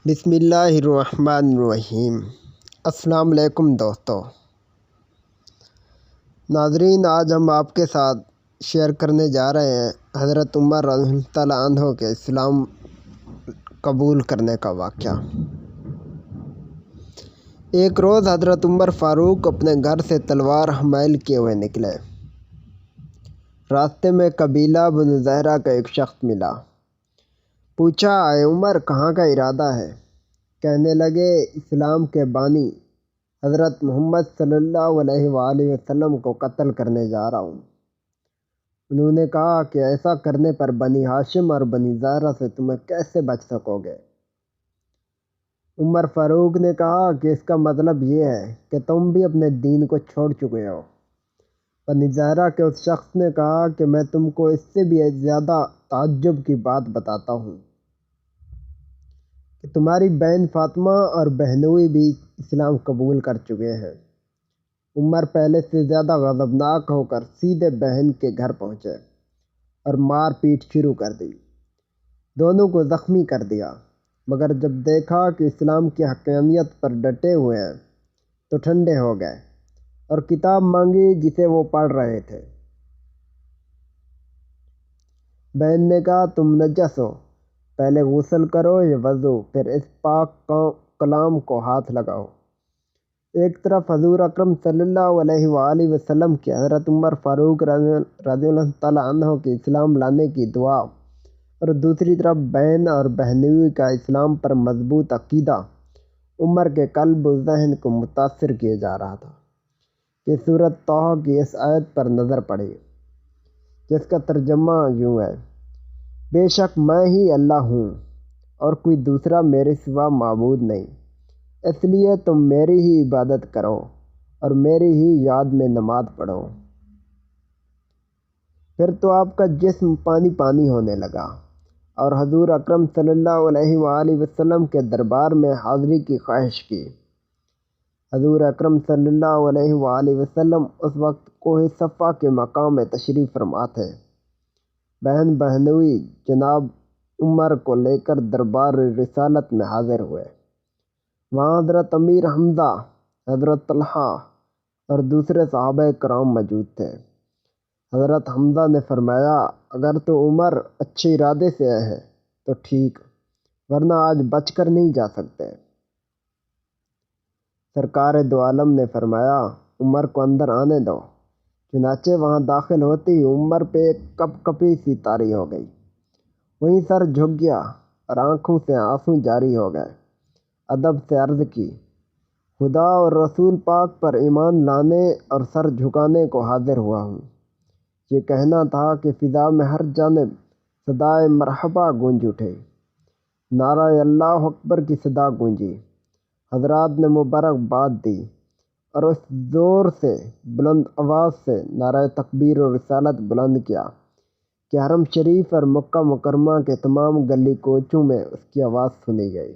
بسم اللہ الرحمن الرحیم۔ السلام علیکم دوستو۔ ناظرین، آج ہم آپ کے ساتھ شیئر کرنے جا رہے ہیں حضرت عمر رضی اللہ تعالیٰ عنہ کے اسلام قبول کرنے کا واقعہ۔ ایک روز حضرت عمر فاروق اپنے گھر سے تلوار حمل کیے ہوئے نکلے۔ راستے میں قبیلہ بنو زہرہ کا ایک شخص ملا۔ پوچھا، اے عمر، کہاں کا ارادہ ہے؟ کہنے لگے، اسلام کے بانی حضرت محمد صلی اللہ علیہ وآلہ وسلم کو قتل کرنے جا رہا ہوں۔ انہوں نے کہا کہ ایسا کرنے پر بنی ہاشم اور بنی زہرہ سے تمہیں کیسے بچ سکو گے؟ عمر فاروق نے کہا کہ اس کا مطلب یہ ہے کہ تم بھی اپنے دین کو چھوڑ چکے ہو۔ بنی زہرہ کے اس شخص نے کہا کہ میں تم کو اس سے بھی زیادہ تعجب کی بات بتاتا ہوں کہ تمہاری بہن فاطمہ اور بہنوئی بھی اسلام قبول کر چکے ہیں۔ عمر پہلے سے زیادہ غضبناک ہو کر سیدھے بہن کے گھر پہنچے اور مار پیٹ شروع کر دی۔ دونوں کو زخمی کر دیا، مگر جب دیکھا کہ اسلام کی حقانیت پر ڈٹے ہوئے ہیں تو ٹھنڈے ہو گئے اور کتاب مانگی جسے وہ پڑھ رہے تھے۔ بہن نے کہا، تم نجس ہو، پہلے غسل کرو یا وضو، پھر اس پاک کلام کو ہاتھ لگاؤ۔ ایک طرف حضور اکرم صلی اللہ علیہ وآلہ وسلم کی حضرت عمر فاروق رضی اللہ تعالیٰ عنہ کے اسلام لانے کی دعا اور دوسری طرف بہن اور بہنوئی کا اسلام پر مضبوط عقیدہ عمر کے قلب و ذہن کو متاثر کیے جا رہا تھا کہ سورۃ طٰہٰ کی اس آیت پر نظر پڑی، جس کا ترجمہ یوں ہے: بے شک میں ہی اللہ ہوں اور کوئی دوسرا میرے سوا معبود نہیں، اس لیے تم میری ہی عبادت کرو اور میری ہی یاد میں نماز پڑھو۔ پھر تو آپ کا جسم پانی پانی ہونے لگا اور حضور اکرم صلی اللہ علیہ وآلہ وسلم کے دربار میں حاضری کی خواہش کی۔ حضور اکرم صلی اللہ علیہ وآلہ وسلم اس وقت کوہ صفا کے مقام میں تشریف فرما تھے۔ بہن بہنوئی جناب عمر کو لے کر دربار رسالت میں حاضر ہوئے۔ وہاں حضرت امیر حمزہ، حضرت طلحہ اور دوسرے صحابہ کرام موجود تھے۔ حضرت حمزہ نے فرمایا، اگر تو عمر اچھے ارادے سے آئے ہیں تو ٹھیک، ورنہ آج بچ کر نہیں جا سکتے۔ سرکار دو عالم نے فرمایا، عمر کو اندر آنے دو۔ چنانچہ وہاں داخل ہوتے ہی عمر پہ ایک کپ کپی سی طاری ہو گئی، وہیں سر جھک گیا اور آنکھوں سے آنسو جاری ہو گئے۔ ادب سے عرض کی، خدا اور رسول پاک پر ایمان لانے اور سر جھکانے کو حاضر ہوا ہوں۔ یہ کہنا تھا کہ فضا میں ہر جانب صدائے مرحبا گونج اٹھے، نعرہ اللہ اکبر کی صدا گونجی، حضرات نے مبارکباد دی اور اس زور سے بلند آواز سے نعرہ تکبیر و رسالت بلند کیا کہ حرم شریف اور مکہ مکرمہ کے تمام گلی کوچوں میں اس کی آواز سنی گئی۔